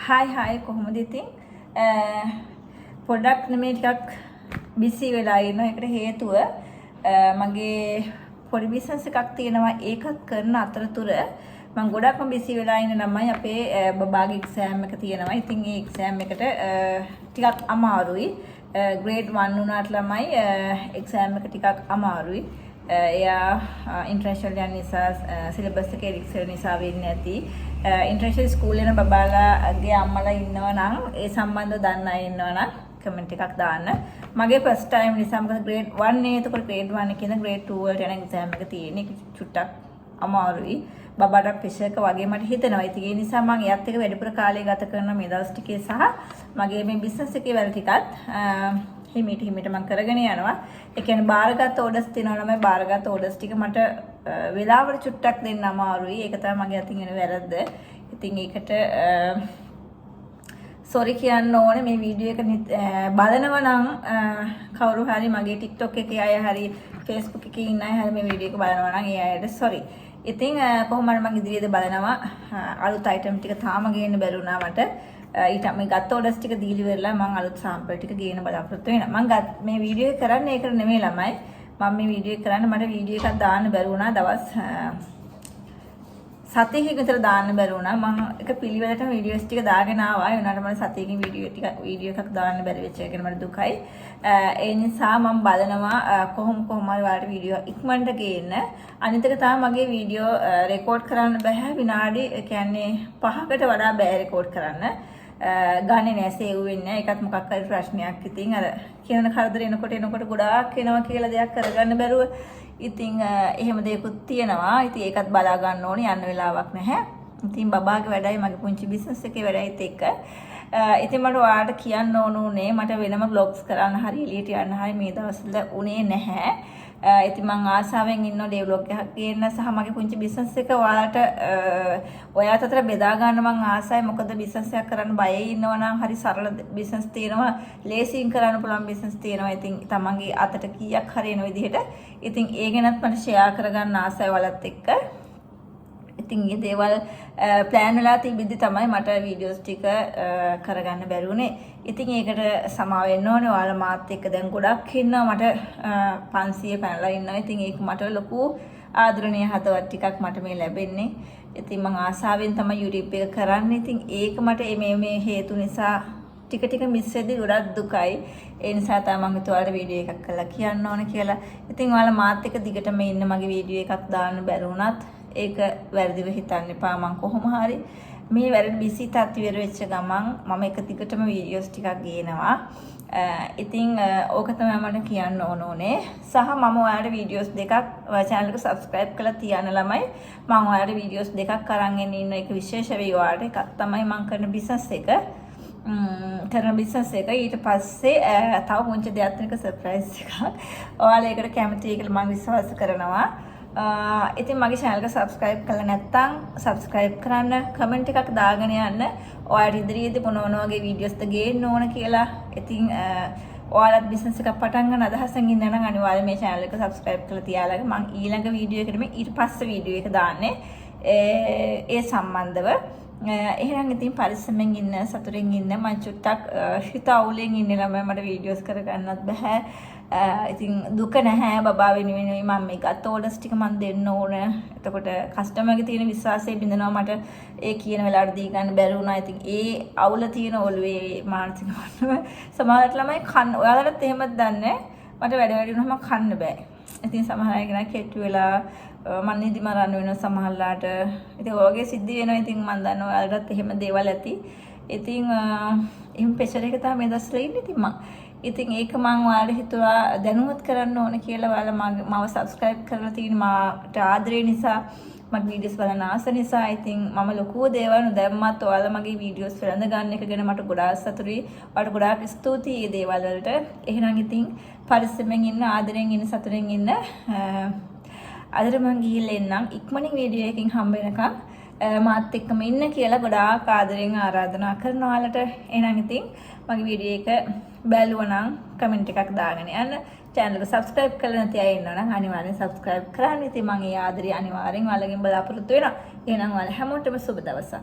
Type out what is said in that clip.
Hi කොහොමද ඉතින් පොඩ්ඩක් නෙමෙයි ටිකක් බිසි වෙලා ඉන්නවා. ඒකට හේතුව මගේ පොඩි බිස්නස් එකක් තියෙනවා. ඒකත් කරන අතරතුර මම ගොඩක්ම බිසි වෙලා ඉන්න ළමයි අපේ බබාගේ එක්සෑම් එක තියෙනවා. ඉතින් ඒ එක්සෑම් එකට ටිකක් අමාරුයි. ග්‍රේඩ් 1 වුණාට ළමයි එක්සෑම් එක ටිකක් අමාරුයි. එයා ඉන්ටර්නැෂනල් යන නිසා සිලබස් එකේ රික්සර් නිසා වෙන්නේ නැති. ඉන්ටර්නැෂනල් ස්කූල් යන බබාලාගේ අම්මලා ඉන්නවා නම් ඒ සම්බන්ධව දන්න අය ඉන්නවා නම් කමෙන්ට් එකක් දාන්න. මගේ ෆස්ට් ටයිම් නිසා මොකද ග්‍රේඩ් 1 නේ. එතකොට ග්‍රේඩ් 1 එකේ ඉඳන් ග්‍රේඩ් 2 වලට යන එක්සෑම් එක තියෙන එක චුට්ටක් අමාරුයි. බබාට ප්‍රෙෂර් එක වගේ මට හිතෙනවා. ඉතින් ඒ නිසා මම එයත් එක්ක වැඩිපුර කාලය ගත කරන මේ දවස් ටිකේ සහ මගේ මේ බිස්නස් එකේ වැඩ ටිකත් හිමිට මම කරගෙන යනවා. ඒ කියන්නේ බාරගත් ඕඩර්ස් තියෙනවා නම් බාරගත් ඕඩර්ස් ටික මට වෙලාවට චුට්ටක් දෙන්න අමාරුයි. ඒක තමයි මගේ අතින් එන වැරද්ද. ඉතින් ඒකට සෝරි කියන්න ඕනේ. මේ වීඩියෝ එක බලනවා නම් කවුරු හරි මගේ TikTok එකේ අය හරි Facebook එකේ ඉන්න අය හරි මේ වීඩියෝ එක බලනවා නම් ඒ අයට සෝරි. ඉතින් කොහොම හරි මම ඉදිරියේදී බලනවා. අලුත් අයිටම් ටික තාම ගේන්න බැරුණා මට. ඊට මේ ගත්ත ඕඩර්ස් ටික දීලි වෙරලා මම අලුත් සාම්පල් ටික ගේන බලාපොරොත්තු වෙනවා. මම මේ වීඩියෝ එක කරන්නේ ඒකට නෙමෙයි ළමයි. මම මේ වීඩියෝ එක කරන්නේ මට වීඩියෝ එකක් දාන්න බැරි වුණා. දවස් 7 විතර දාන්න බැරි වුණා. මම එක පිළිවෙලටම වීඩියෝස් ටික දාගෙන ආවා. ඒ වුණාට මට 7කින් වීඩියෝ එකක් දාන්න බැරි වෙච්ච එක ගැන මට දුකයි. ඒ නිසා මම බලනවා කොහොම හරි ඔයාලට වීඩියෝ ඉක්මනට ගේන්න. අනිත් එක තමයි මගේ වීඩියෝ රෙකෝඩ් කරන්න බෑ. විනාඩි කියන්නේ 5කට වඩා බෑ රෙකෝඩ් කරන්න. ගානේ නෑ සේව් වෙන්නේ නෑ. ඒකත් මොකක් හරි ප්‍රශ්නයක්. ඉතින් අර කියන කරදර එනකොට ගොඩාක් එනවා කියලා දෙයක් කරගන්න බැරුව ඉතින් එහෙම දෙයක්ත් තියෙනවා. ඉතින් ඒකත් බලා ගන්න ඕනේ. යන්න වෙලාවක් නැහැ. ඉතින් බබාගේ වැඩයි මගේ පුංචි බිස්නස් එකේ වැඩයිත් එක්ක ඉතින් මට ඔයාලට කියන්න ඕනුනේ මට වෙනම vlogs කරන්න හරි එළියට යන්න හරි මේ දවස්වල උනේ නැහැ. ඉතින් මම ආසාවෙන් ඉන්නවා ඩේ vlog එකක් ගේන්න සහ මගේ පුංචි බිස්නස් එක ඔයාලට ඔයාලට අතර බෙදා ගන්න මම ආසයි. මොකද බිස්නස් එකක් කරන්න බයයි ඉන්නවා නම් හරි සරල බිස්නස් තියෙනවා. ලේසියෙන් කරන්න පුළුවන් බිස්නස් තියෙනවා. ඉතින් තමන්ගේ අතට කීයක් හරි එන විදිහට ඉතින් ඒ ගැනත් මට ෂෙයා කරගන්න ආසයි ඔයාලත් එක්ක. ඉතින් මේ දේවල් ප්ලෑන් වෙලා තිබිද්දි තමයි මට වීඩියෝස් ටික කරගන්න බැරි වුණේ. ඉතින් ඒකට සමාව වෙන්න ඕනේ. ඔයාලා මාත් එක්ක දැන් ගොඩක් ඉන්නවා. මට 500 පැනලා ඉන්නවා. ඉතින් ඒක මට ලොකු ආදරණීය හදවත් ටිකක් මට මේ ලැබෙන්නේ. ඉතින් මම ආසාවෙන් තමයි YouTube එක කරන්නේ. ඉතින් ඒක මට මේ හේතු නිසා ටික මිස් වෙද්දි ගොඩක් දුකයි. ඒ නිසා තමයි මම ඔයාලට වීඩියෝ එකක් කරලා කියන්න ඕන කියලා. ඉතින් ඔයාලා මාත් එක්ක දිගටම ඉන්න මගේ වීඩියෝ එකක් දාන්න බැරි වුණත් ඒක වැරදිව හිතන්න එපා. මම කොහොම හරි මේ වැරදි බිසි තත්ත්වයට වෙච්ච ගමන් මම එක දිගටම වීඩියෝස් ටිකක් ගේනවා. ඉතින් ඕක තමයි මට කියන්න ඕනේ. සහ මම ඔයාලට වීඩියෝස් දෙකක් channel එක subscribe කරලා තියන්න ළමයි. මම ඔයාලට වීඩියෝස් දෙකක් අරන් ඉන්න එක විශේෂ වෙයි ඔයාලට. එකක් තමයි මම කරන බිස්නස් එක. ඊට පස්සේ තව පුංචි දෙයක් තියෙනක සර්ප්‍රයිස් එකක්. ඔයාලා ඒකට කැමතියි කියලා මම විශ්වාස කරනවා. ඉතින් මගේ channel එක subscribe කරලා නැත්නම් subscribe කරන්න, comment එකක් දාගෙන යන්න. ඔයාලට ඉදිරියේදී මොන වගේ වීඩියෝස්ද ගේන්න ඕන කියලා. ඉතින් ඔයාලත් business එකක් පටන් ගන්න අදහසෙන් ඉන්න නම් අනිවාර්යයෙන් මේ channel එක subscribe කරලා තියාලා මම ඊළඟ වීඩියෝ එකට මේ ඊට පස්සේ වීඩියෝ එක දාන්නේ. ඒ සම්බන්ධව එහෙනම් ඉතින් පරිස්සමෙන් ඉන්න, සතුටින් ඉන්න. මම චුට්ටක් හිත අවුලෙන් ඉන්නේ ළමයි. මට වීඩියෝස් කරගන්නත් බෑ. ඉතින් දුක නැහැ. බබා වෙනුවෙන් මම මේ ගත්ත ඕඩර්ස් ටික මම දෙන්න ඕන. එතකොට කස්ටමර්ගේ තියෙන විශ්වාසය බිඳනවා. මට ඒ කියන වෙලාවට දී ගන්න බැරි වුණා. ඉතින් ඒ අවුල තියෙන ඔළුවේ මානසික සමහරට ළමයි කන්න. ඔයාලටත් එහෙමද දන්නේ? මට වැඩි වුණාම කන්න බෑ. ඉතින් සමහර අය කෙනා කෙට්ටු වෙලා මන් නිදි මරන්න වෙනවා සමහරලාට. ඉතින් ඔයගේ සිද්ධ වෙනවා. ඉතින් මම දන්නවා ඔයාලටත් එහෙම දේවල් ඇති. ඉතින් එහෙම ප්‍රෙෂර් එක තමයි මේ දවස්වල ඉන්නේ. ඉතින් ඒක මම ඔයාලට හිතුවා දැනුවත් කරන්න ඕන කියලා. ඔයාලා මාව subscribe කරලා තියෙන මාට ආදරේ නිසා, මගේ වීඩියෝස් බලන ආස නිසා. ඉතින් මම ලොකු දේවල් නොදැම්මත් ඔයාලා මගේ වීඩියෝස් වෙළඳ ගන්න එක ගැන මට ගොඩාක් සතුටුයි. ඔයාලට ගොඩාක් ස්තුතියි මේ දේවල් වලට. එහෙනම් ඉතින් පරිස්සමෙන් ඉන්න, ආදරෙන් ඉන්න, සතුටෙන් ඉන්න. අදට මම ගිහිල්ලා එන්නම්. ඉක්මනින් වීඩියෝ එකකින් හම්බ වෙනකම් මාත් එක්කම ඉන්න කියලා ගොඩාක් ආදරෙන් ආරාධනා කරනවා ඔයාලට. එහෙනම් ඉතින් මගේ වීඩියෝ එක බැලුවා නම් කමෙන්ට් එකක් දාගෙන යන්න. channel එක subscribe කරලා නැති අය ඉන්නවා නම් අනිවාර්යෙන් subscribe කරන්න. ඉතින් මම ඒ ආදරේ අනිවාර්යෙන් ඔයාලගෙන් බලාපොරොත්තු වෙනවා. එහෙනම් ඔයාලා හැමෝටම සුබ දවසක්.